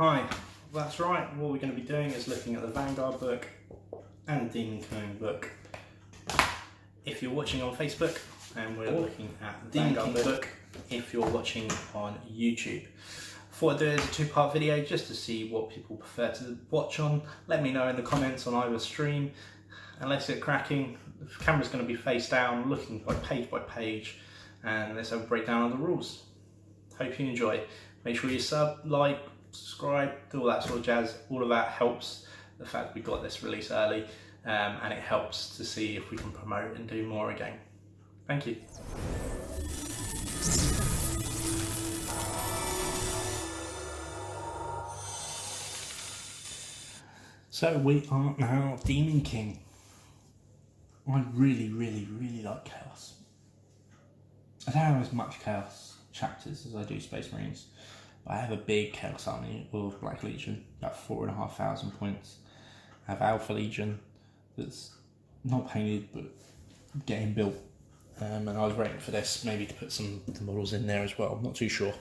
Hi, that's right, what we're going to be doing is looking at the Vanguard book and the Daemonkin book. If you're watching on Facebook, and we're looking at the Vanguard book if you're watching on YouTube. Thought I'd do it as a two-part video just to see what people prefer to watch on. Let me know in the comments on either stream, and let's get cracking. The camera's going to be face down, looking by page, and let's have a breakdown of the rules. Hope you enjoy. Make sure you sub, like, subscribe, do all that sort of jazz. All of that helps the fact we got this release early, and it helps to see if we can promote and do more again. Thank you. So we are now Daemonkin. I really like Chaos. I don't have as much Chaos chapters as I do Space Marines, but I have a big Chaos army of Black Legion, about 4,500 points. I have Alpha Legion that's not painted but getting built, and I was waiting for this maybe to put some of the models in there as well. I'm not too sure.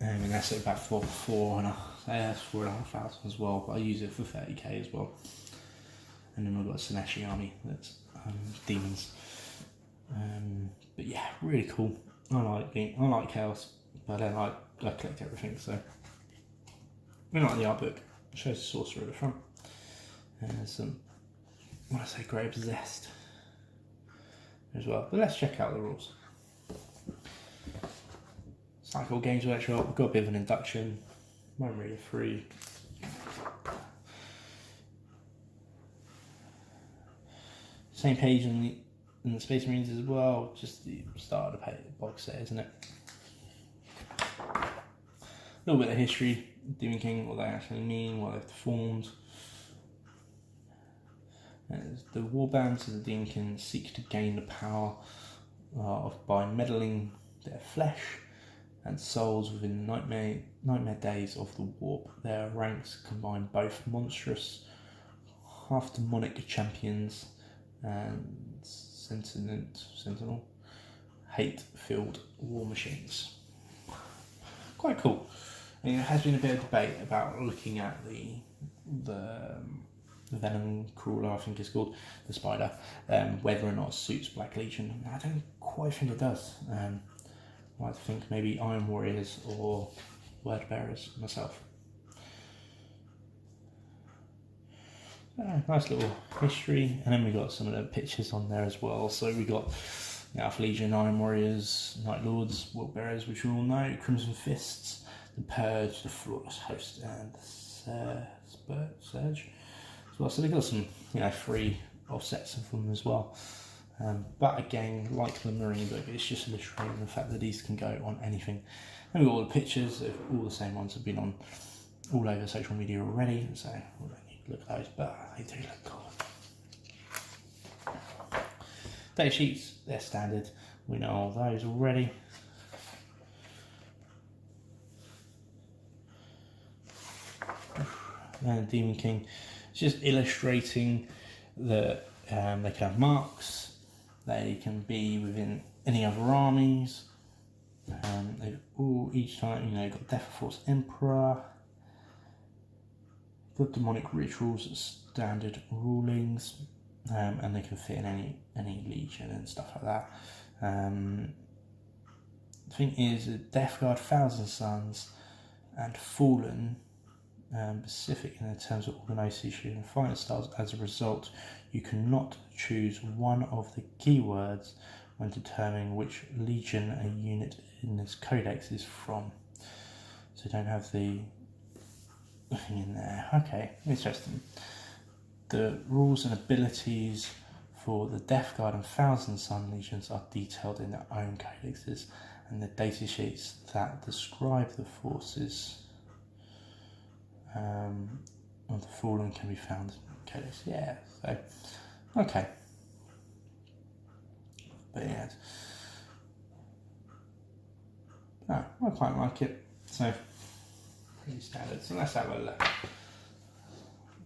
And that's at about 4,500 as well, but I use it for 30k as well. And then we've got a Sineshi army that's demons. But yeah, really cool. I like Chaos, but I collect everything. So we like the art book. It shows the sorcerer at the front, and there's some, when I say grey possessed as well. But let's check out the rules. Cycle Games Workshop. We've got a bit of an induction. Won't read it through. Same page in the Space Marines as well, just the start of the box set, isn't it? A little bit of history, Daemonkin, what they actually mean, what they've formed. The warbands of the Daemonkin seek to gain the power by meddling their flesh and souls within the nightmare days of the warp. Their ranks combine both monstrous, half-demonic champions and sentinel, hate-filled war machines. Quite cool. I mean, there has been a bit of debate about looking at the venom crawler, I think it's called, the spider, whether or not it suits Black Legion. I don't quite think it does. I think maybe Iron Warriors or Word Bearers myself. Nice little history, and then we got some of the pictures on there as well. So we got the Alpha Legion, Iron Warriors, Night Lords, Word Bearers, which we all know, Crimson Fists, the Purge, the Flawless Host, and the Surge as well. So they got some, free offsets of them as well. But again, like the Marine book, it's just illustrating the fact that these can go on anything. And we've got all the pictures, all the same ones have been on all over social media already, so we don't need to look at those, but they do look cool. Data sheets, they're standard, we know all those already. And Daemonkin, it's just illustrating that they can have marks. They can be within any other armies. They've all, each time, got Death Force Emperor, got demonic rituals, standard rulings, and they can fit in any legion and stuff like that. The thing is, Death Guard, Thousand Suns, and Fallen, specific in the terms of organisation and fighting styles. As a result, you cannot choose one of the keywords when determining which legion a unit in this codex is from. So don't have the thing in there. Okay, interesting. The rules and abilities for the Death Guard and Thousand Sun legions are detailed in their own codexes, and the data sheets that describe the forces of the Fallen can be found in Codex. Yeah, so okay. But yeah, I quite like it. So pretty standard. So let's have a look.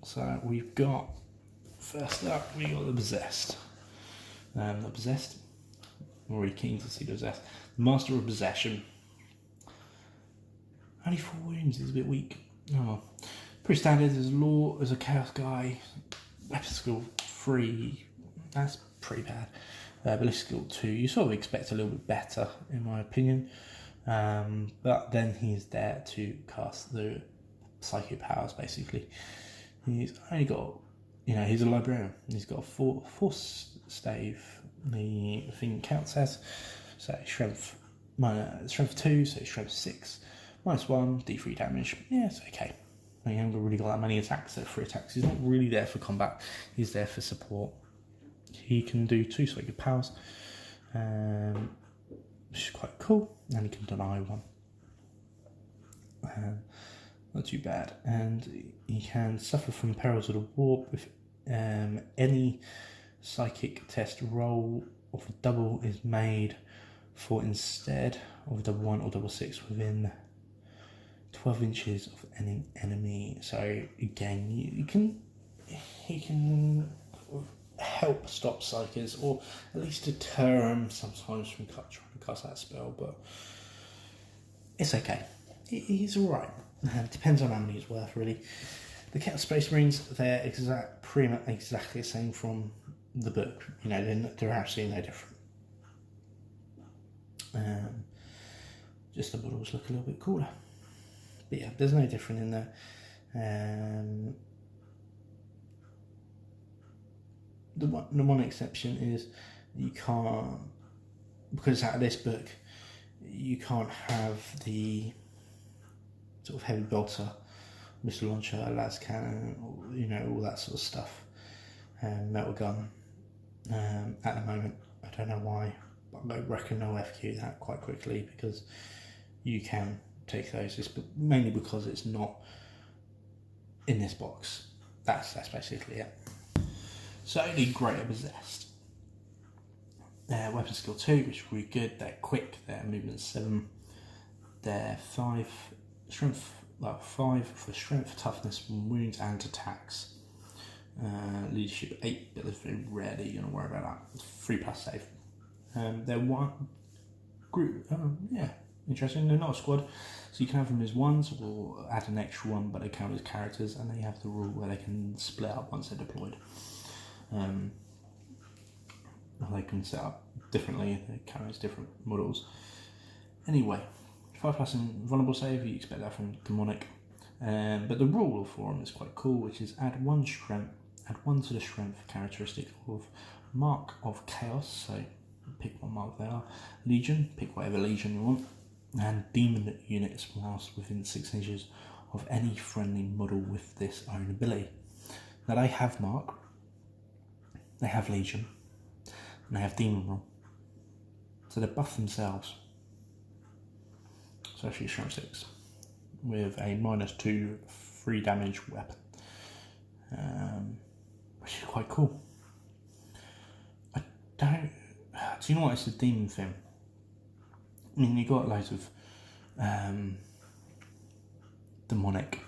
So we've got, first up, we got the Possessed. I'm really keen to see the Possessed. The Master of Possession. only 4 wounds. He's a bit weak. Oh well. Pretty standard. There's a law. There's a chaos guy. Weapon skill 3. That's pretty bad. Ballistic skill 2. You sort of expect a little bit better, in my opinion. But then he's there to cast the psychic powers. Basically, he's only got. He's a librarian. He's got a force stave. The thing counts as strength 2, so strength 6, -1, d3 damage. Yeah, it's okay. He hasn't really got that many attacks, so 3 attacks. He's not really there for combat. He's there for support. He can do 2 psychic powers, which is quite cool, and he can deny 1. Not too bad. And he can suffer from perils of the warp if any psychic test roll of a double is made for instead of double 1 or double 6 within 12 inches of any enemy. So again, he can help stop psychers, or at least deter them sometimes from trying to cast that spell, but it's okay. He's alright. Depends on how many he's worth, really. The Chaos Space Marines, they're pretty much exactly the same from the book. They're absolutely no different. Just the models look a little bit cooler. But yeah, there's no different in there. The one exception is you can't, because out of this book, you can't have the sort of heavy bolter, missile launcher, las cannon, all that sort of stuff, metal gun. At the moment, I don't know why, but I reckon they'll FQ that quite quickly, because you can take those, mainly because it's not in this box. That's basically it. So only greater possessed. Their weapon skill 2, which is really good. They're quick. Their movement 7. They're 5 strength, 5 for strength, toughness, wounds, and attacks. Leadership 8, but it's very rarely you're gonna worry about that. 3+ save. They're one group. Interesting. They're not a squad, so you can have them as ones or add an extra one, but they count as characters, and they have the rule where they can split up once they're deployed. They can set up differently. They count as different models. Anyway, 5+ in vulnerable save. You expect that from demonic, but the rule for them is quite cool, which is add 1 strength. Add 1 to the strength characteristic of Mark of Chaos. So pick what mark they are. Legion. Pick whatever legion you want. And demon units whilst within 6 inches of any friendly model with this own ability. Now they have Mark, they have Legion, and they have Demon Rule. So they buff themselves. So actually strength 6 with a -2 free damage weapon, which is quite cool. Do you know what? It's the demon thing. I mean, you got loads of demonic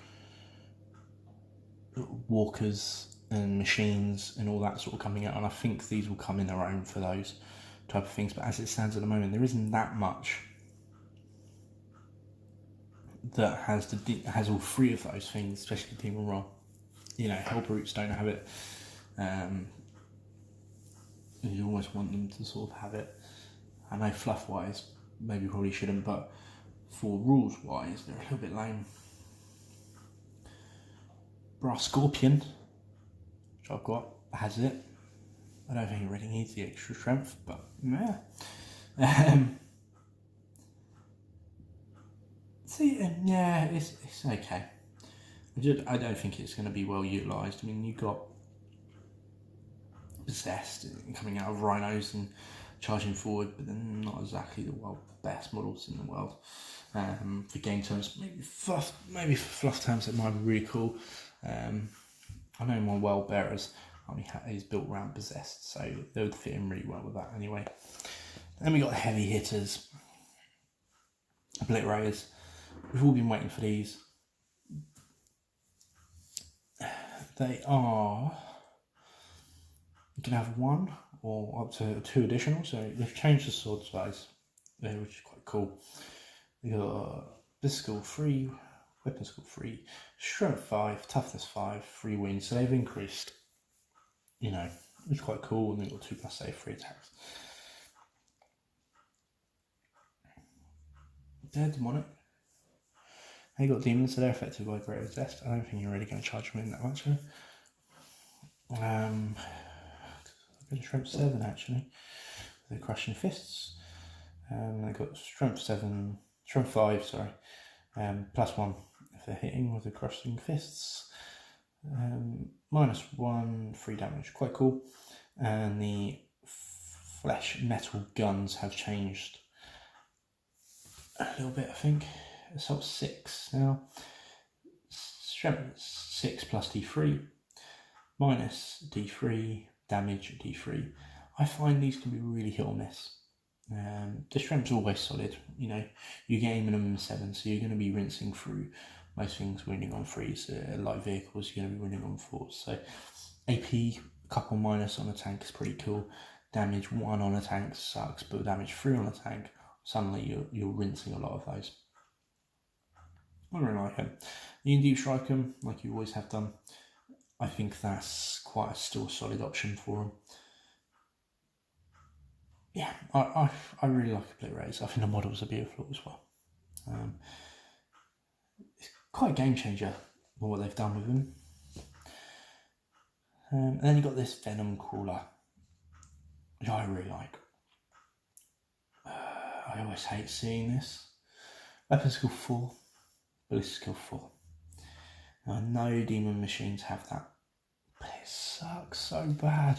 walkers and machines and all that sort of coming out, and I think these will come in their own for those type of things. But as it stands at the moment, there isn't that much that has all 3 of those things, especially Demon Roll. Hellbrutes don't have it. You always want them to sort of have it. I know fluff-wise, maybe probably shouldn't, but for rules-wise, they're a little bit lame. Brass Scorpion, which I've got, has it. I don't think it really needs the extra strength, but yeah. It's okay. I don't think it's going to be well utilised. I mean, you got Possessed coming out of Rhinos and charging forward, but they're not exactly the best models in the world. For game terms, maybe for fluff terms, it might be really cool. I know my Well Bearers is built around Possessed, so they would fit in really well with that anyway. Then we got the heavy hitters, Obliterators. We've all been waiting for these. They are, you can have 1 or up to 2 additional, so they've changed the sword size, which is quite cool. You got Physical 3, weapon skill 3, strength 5, toughness 5, 3 wounds. So they've increased, you know, which is quite cool. And they've got 2 plus save, 3 attacks. They're demonic. They got demons, so they're affected by greater zest. I don't think you're really going to charge them in that much. I've got strength 7 actually. They're crushing fists. They got strength 5, sorry. Plus 1 if they're hitting with the crushing fists. Minus 1, 3 damage. Quite cool. And the flesh metal guns have changed a little bit, I think. Assault 6 now. Strength 6 plus D3. Minus D3. Damage D3. I find these can be really hit or miss. The strength's always solid. You know, you get minimum 7, so you're going to be rinsing through most things, winning on 3s. Light vehicles, you're going to be winning on 4s. So AP, a couple minus on a tank is pretty cool. Damage 1 on a tank sucks, but damage 3 on a tank, suddenly you're rinsing a lot of those. I really like them. You can deep strike them like you always have done. I think that's quite still a solid option for them. Yeah, I really like the Blue Rays. I think the models are beautiful as well. It's quite a game changer for what they've done with them. And then you've got this Venom Crawler, which I really like. I always hate seeing this. Weapon skill 4, ballistic skill 4. Now, I know demon machines have that, but it sucks so bad.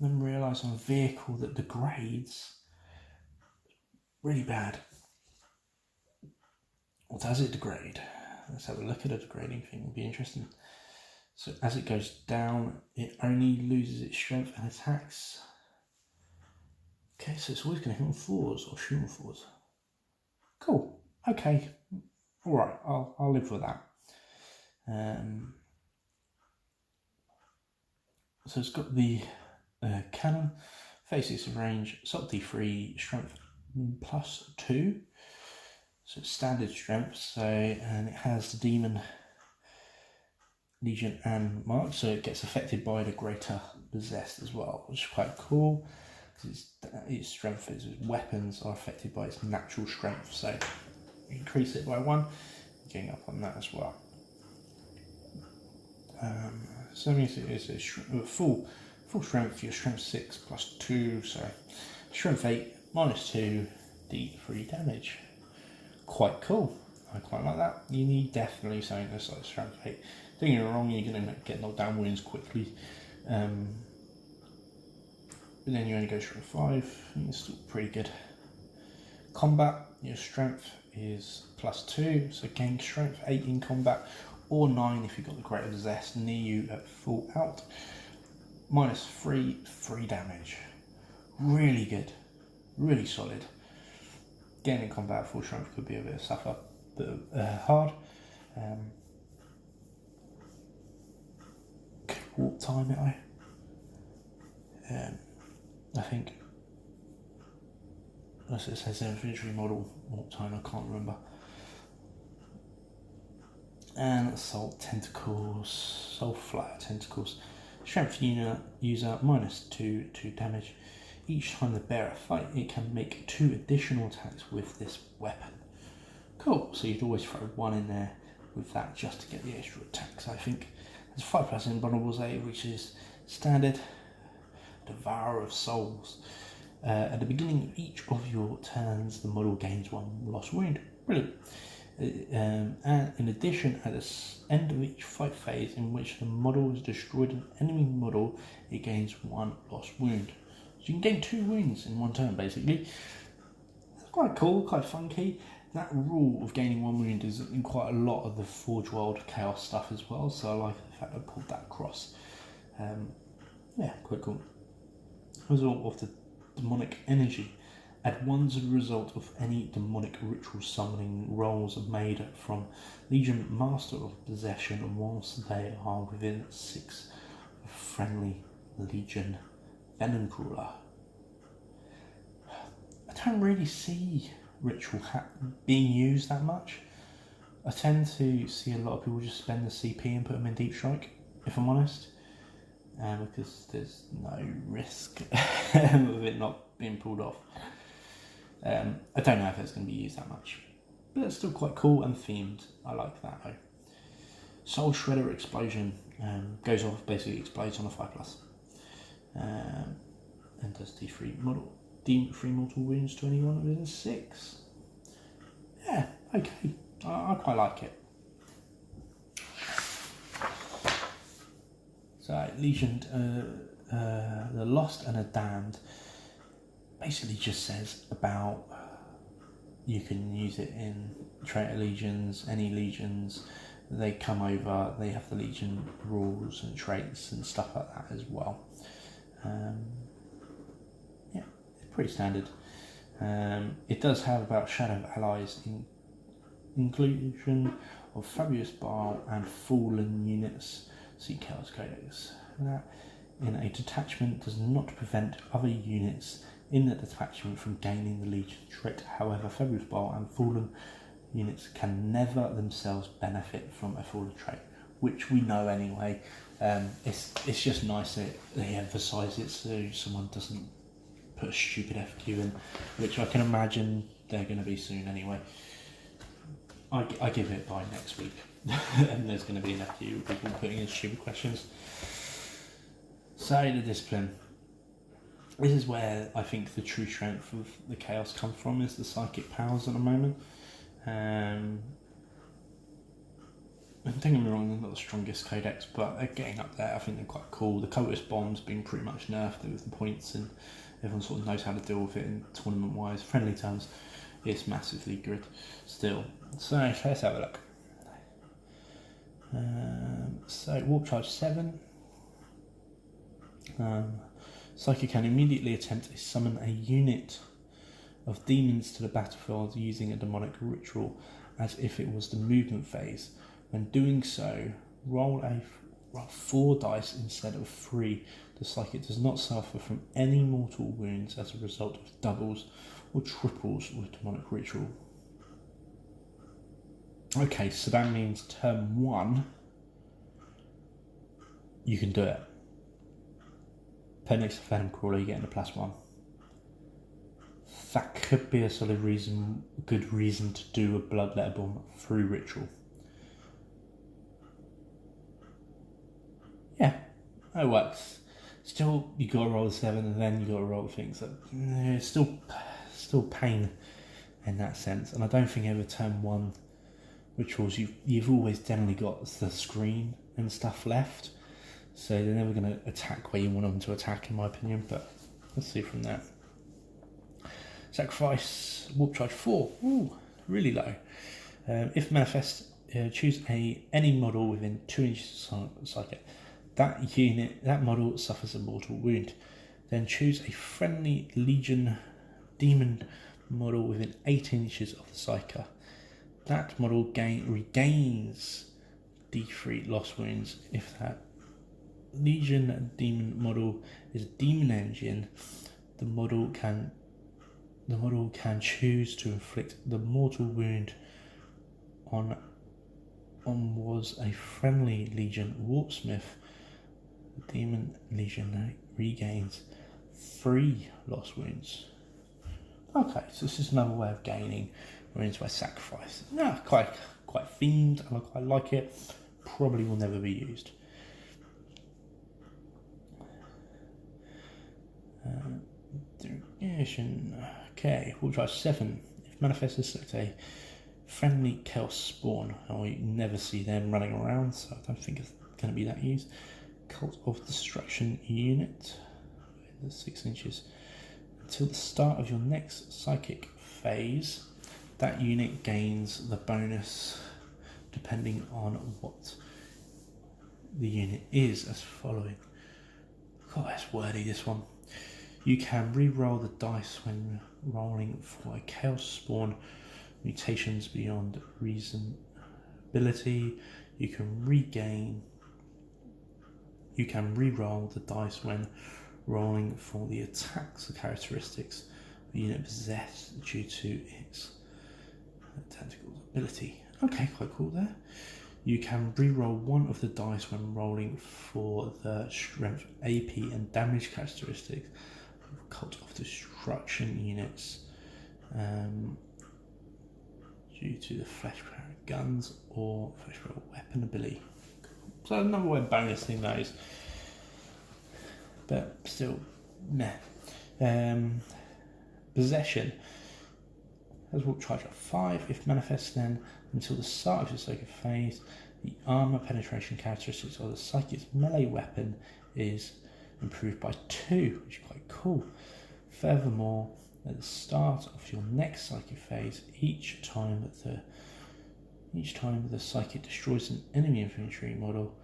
And then realise on a vehicle that degrades really bad. Or does it degrade? Let's have a look at a degrading thing, it'll be interesting. So as it goes down, it only loses its strength and attacks. Okay, so it's always going to hit on 4s or shoot on 4s. Cool, okay, alright, I'll live with that. So it's got the cannon, 36 range, assault D3, strength plus 2. So it's standard strength, so, and it has the demon, legion and mark, so it gets affected by the greater possessed as well, which is quite cool, because its strength, its weapons are affected by its natural strength, so increase it by 1, getting up on that as well. So that means it is a full strength, your strength 6 plus 2, so strength 8 minus 2 D3 damage. Quite cool. I quite like that. You need definitely something that's like strength 8. Don't get me wrong, you're going to get knocked down wounds quickly. But then you only go strength 5, it's still pretty good. Combat, your strength is plus 2, so gain strength 8 in combat, or 9 if you've got the greater possessed near you at full out. Minus 3 damage. Really good. Really solid. Getting in combat full strength could be a bit of suffer, but hard. Could warp time it, I think. Unless it says infantry model warp time, I can't remember. And assault tentacles, soul flyer tentacles. Strength user minus 2 damage. Each time the bearer fight, it can make 2 additional attacks with this weapon. Cool, so you'd always throw 1 in there with that just to get the extra attacks. I think there's 5 plus invulnerables 8, which is standard. Devourer of Souls. At the beginning of each of your turns, the model gains 1 lost wound. Brilliant. And in addition, at the end of each fight phase in which the model has destroyed an enemy model, it gains 1 lost wound. So you can gain 2 wounds in 1 turn, basically. It's quite cool, quite funky. That rule of gaining 1 wound is in quite a lot of the Forge World Chaos stuff as well, so I like the fact I pulled that across. Yeah, quite cool. Result of the demonic energy. Add 1 as a result of any demonic ritual summoning rolls made from Legion Master of Possession whilst they are within 6 of friendly Legion Venom Crawler. I don't really see ritual being used that much. I tend to see a lot of people just spend the CP and put them in Deep Strike, if I'm honest, because there's no risk of it not being pulled off. I don't know if it's going to be used that much, but it's still quite cool and themed. I like that though. Soul Shredder Explosion goes off, basically explodes on a 5+, and does D3 mortal wounds to anyone within 6. Yeah, okay, I quite like it. So Legion, the Lost and the Damned, basically just says about you can use it in traitor legions, any legions. They come over, they have the legion rules and traits and stuff like that as well. Yeah, it's pretty standard. It does have about Shadow Allies inclusion of Fabulous Bile and Fallen units. See Chaos Codex. That in a detachment does not prevent other units in the detachment from gaining the Legion trait. However, Fabulous Bile and Fallen units can never themselves benefit from a Fallen trait, which we know anyway. It's just nice that they emphasise it so someone doesn't put a stupid FQ in, which I can imagine they're going to be soon anyway. I give it by next week, and there's going to be an FQ of people putting in stupid questions. So the discipline. This is where I think the true strength of the Chaos comes from, is the psychic powers at the moment. And don't get me wrong, they're not the strongest codex, but they're getting up there. I think they're quite cool. The Cultist Bomb's been pretty much nerfed with the points, and everyone sort of knows how to deal with it in tournament-wise. Friendly terms, it's massively good still. So let's have a look. So Warp Charge 7. Psychic can immediately attempt to summon a unit of demons to the battlefield using a demonic ritual as if it was the movement phase. When doing so, roll 4 dice instead of 3. The Psychic does not suffer from any mortal wounds as a result of doubles or triples with demonic ritual. Okay, so that means turn 1, you can do it. Put next to Phantom Crawler, you get in a +1. That could be a solid reason, good reason to do a Bloodletter Bomb through Ritual. Yeah, it works. Still, you got to roll the 7, and then you got to roll the things. It's still pain in that sense. And I don't think ever turn 1 rituals, you've always generally got the screen and stuff left. So they're never going to attack where you want them to attack, in my opinion, but let's see from there. Sacrifice, Warp Charge 4, ooh, really low. If manifest, choose any model within 2 inches of Psychic. That model suffers a mortal wound. Then choose a friendly Legion demon model within 8 inches of the Psyker. That model regains D3 lost wounds. If that Legion demon model is a demon engine, the model can choose to inflict the mortal wound on was a friendly Legion Warpsmith. The demon Legion regains 3 lost wounds. Okay, so this is another way of gaining wounds by sacrifice. No, quite themed, and I quite like it. Probably will never be used. Okay, we'll try 7. If manifested, select a friendly Chaos Spawn. I never see them running around, so I don't think it's going to be that used. Cult of Destruction unit in the 6 inches. Until the start of your next Psychic phase, that unit gains the bonus depending on what the unit is as following. God, that's wordy, this one. You can re-roll the dice when rolling for a Chaos Spawn mutations beyond reasonability. You can re-roll the dice when rolling for the attacks or characteristics the unit possesses due to its tactical ability. Okay, quite cool there. You can re-roll one of the dice when rolling for the strength, AP and damage characteristics of Cult of Destruction units due to the flesh power guns or flesh power weapon ability. So another way of bonusing those, but still, meh. Possession has walk charge at 5. If manifests, then until the start of your psychic phase, the armor penetration characteristics of the psychic's melee weapon is improved by 2, which is quite cool. Furthermore, at the start of your next psychic phase, each time the psychic destroys an enemy infantry model,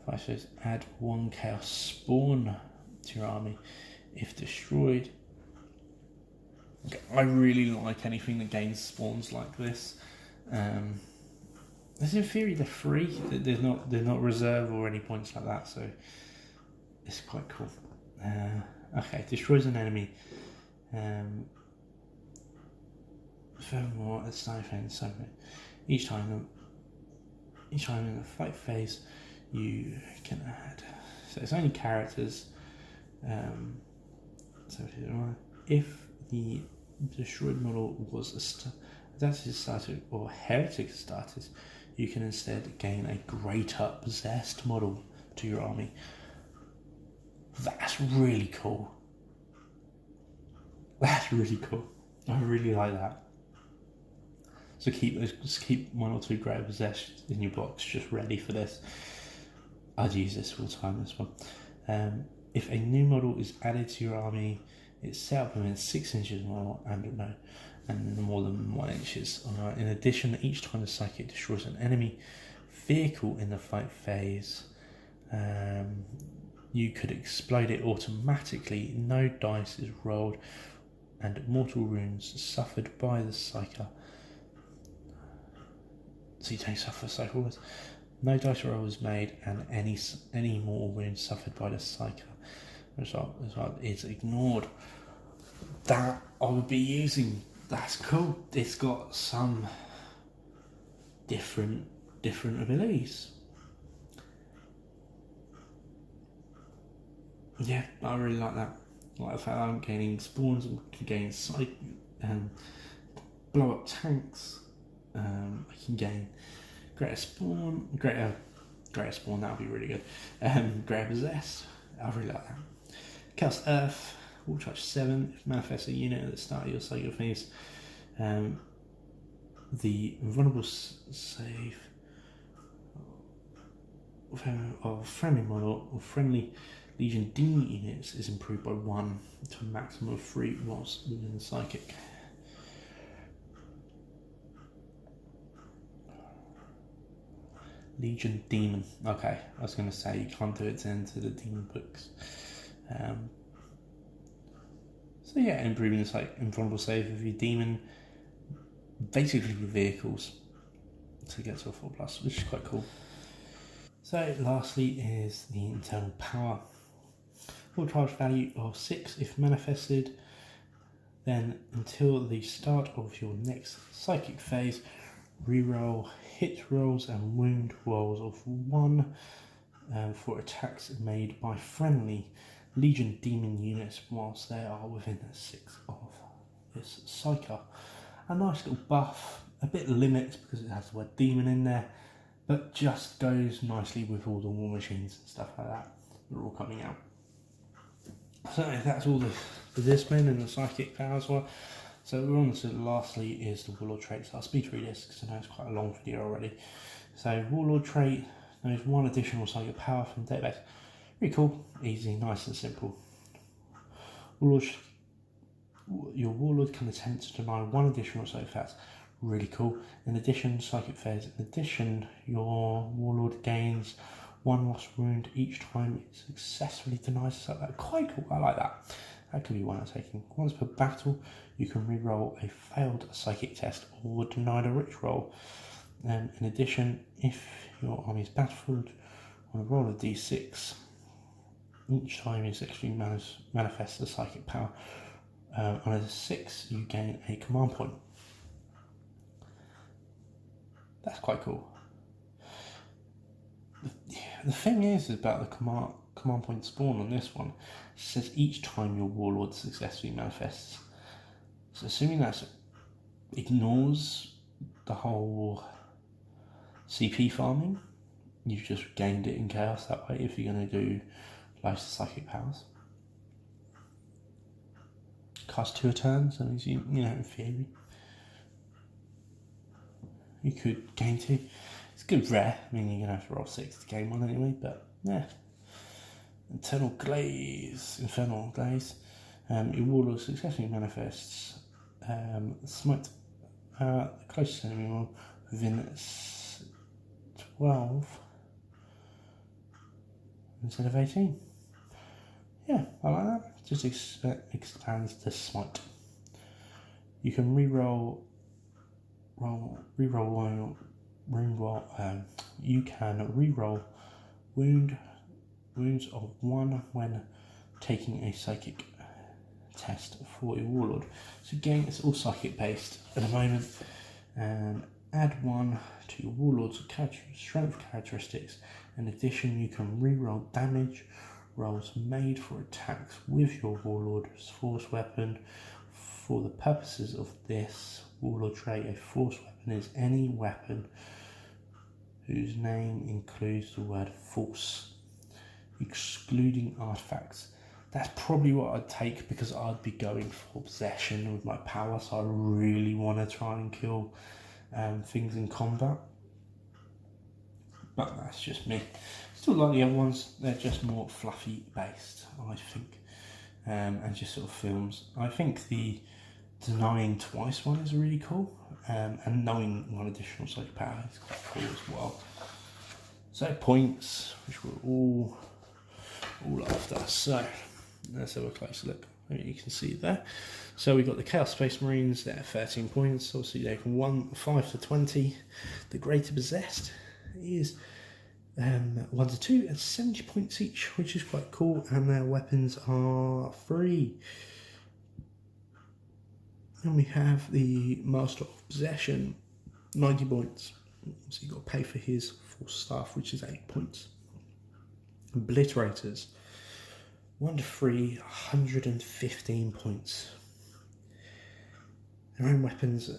5 says add 1 chaos spawn to your army. If destroyed, I really like anything that gains spawns like this. As in theory, they're free. They're not reserve or any points like that, so it's quite cool. Okay, destroys an enemy. Furthermore, at start phase, so each time in the fight phase, you can add. So it's only characters. So if the destroyed model was adapted status or heretic status, you can instead gain a greater possessed model to your army. That's really cool. That's really cool. I really like that. So just keep 1 or 2 greater possessed in your box, just ready for this. I'd use this all the time. This one. If a new model is added to your army, it's set up within 6 inches more and more than 1 inches. In addition, each time the psychic destroys an enemy vehicle in the fight phase, you could explode it automatically. No dice is rolled, and mortal wounds suffered by the psyker. So you don't suffer psychic wounds. No dice roll is made, and any mortal wounds suffered by the psyker result is ignored. That I would be using. That's cool. It's got some different abilities. Yeah, I really like that. Like the fact that I'm gaining spawns, and can gain sight and blow up tanks. I can gain greater spawn. That would be really good. Greater possessed. I really like that. Chaos Earth, Wall Charge 7. If manifests a unit at the start of your cycle phase, the vulnerable save of friendly model or friendly Legion Demon units is improved by 1 to a maximum of 3 whilst within the psychic. Legion Demon. Okay, I was going to say you can't do it into the demon books. So yeah, improving the invulnerable save of your demon, basically with vehicles, to get to a 4+, which is quite cool. So lastly is the internal power. Full charge value of 6 if manifested. Then until the start of your next psychic phase, reroll hit rolls and wound rolls of 1 for attacks made by friendly Legion Demon units whilst they are within 6 of this psyker. A nice little buff, a bit limits because it has the word demon in there, but just goes nicely with all the war machines and stuff like that. They're all coming out. So that's all the discipline and the psychic powers were. So we're on to lastly is the Warlord traits. I'll speed through this because I know it's quite a long video already. So Warlord trait knows 1 additional psychic power from the database. Really cool, easy, nice and simple. Your Warlord can attempt to deny 1 additional psychic effect. Really cool. In addition, psychic phase. In addition, your Warlord gains 1 lost wound each time it successfully denies a psychic. Quite cool, I like that. That could be one I'm taking. Once per battle, you can re-roll a failed psychic test or denied a rich roll. In addition, if your army is battlefield, on a roll of d6, each time you successfully manifest the psychic power. On a 6, you gain a command point. That's quite cool. The thing is about the command point spawn on this one, it says each time your warlord successfully manifests. So assuming that ignores the whole CP farming, you've just gained it in chaos that way if you're going to do loads of psychic powers. Cast 2 a turn, so you know, in theory you could gain 2. It's good rare, I mean you're going to have to roll 6 to gain 1 anyway, but yeah. Infernal Glaze. Your warlord successfully manifests. Smite the closest enemy roll within 12 instead of 18. Yeah, I like that. Just expands the smite. You can reroll you can reroll wounds of 1 when taking a psychic test for your warlord. So again, it's all psychic based at the moment. Add 1 to your warlord's strength characteristics. In addition, you can reroll damage rolls made for attacks with your warlord's force weapon. For the purposes of this warlord trait, a force weapon is any weapon whose name includes the word force, excluding artifacts. That's probably what I'd take because I'd be going for possession with my power, so I really want to try and kill things in combat. But that's just me. Still like the other ones, they're just more fluffy based, I think, and just sort of films. I think the denying twice one is really cool, and knowing 1 additional psychic power is quite cool as well. So points, which we're all after. So let's have a closer look. You can see there. So we've got the Chaos Space Marines, they're 13 points. Obviously they can 5 to 20. The Greater Possessed is 1 to 2 at 70 points each, which is quite cool, and their weapons are free. Then we have the Master of Possession, 90 points. So you've got to pay for his force staff, which is 8 points. Obliterators, 1 to 3, 115 points. Their own weapons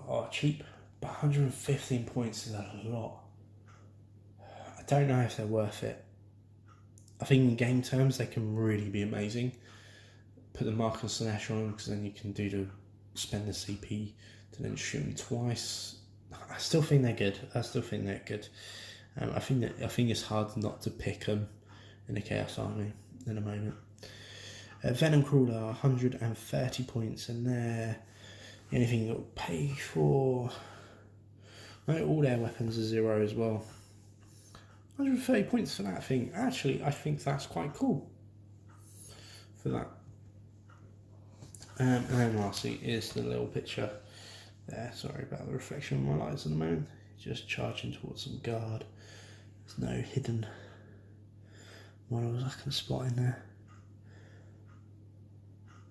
are cheap, but 115 points is a lot. I don't know if they're worth it. I think in game terms they can really be amazing. Put the Marker Slash on because then you can spend the CP to then shoot them twice. I still think they're good. I think it's hard not to pick them in the Chaos Army in a moment. Venom Crawler, 130 points, and they're the only thing you'll pay for. No, all their weapons are 0 as well. 130 points for that thing. Actually, I think that's quite cool for that. And then lastly is the little picture there. Sorry about the reflection of my lights at the moment. Just charging towards some guard. There's no hidden models I can spot in there.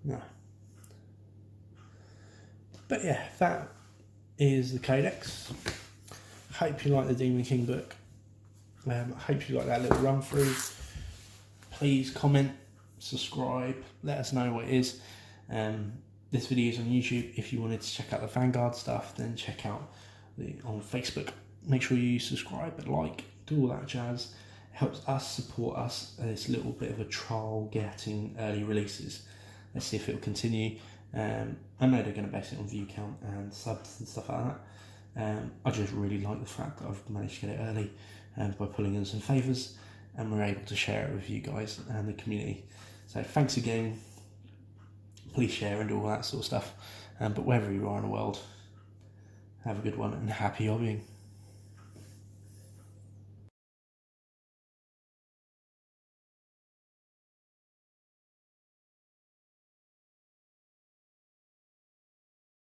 No. But yeah, that is the Codex. Hope you like the Daemonkin book. Hope you like that little run through. Please comment, subscribe, let us know what it is. This video is on YouTube. If you wanted to check out the Vanguard stuff, then check out on Facebook. Make sure you subscribe, like, do all that jazz. It helps us support us. It's a little bit of a trial getting early releases. Let's see if it will continue. I know they're going to base it on view count and subs and stuff like that. I just really like the fact that I've managed to get it early by pulling in some favours, and we're able to share it with you guys and the community. So thanks again. Please share and do all that sort of stuff. But wherever you are in the world, have a good one and happy hobbying.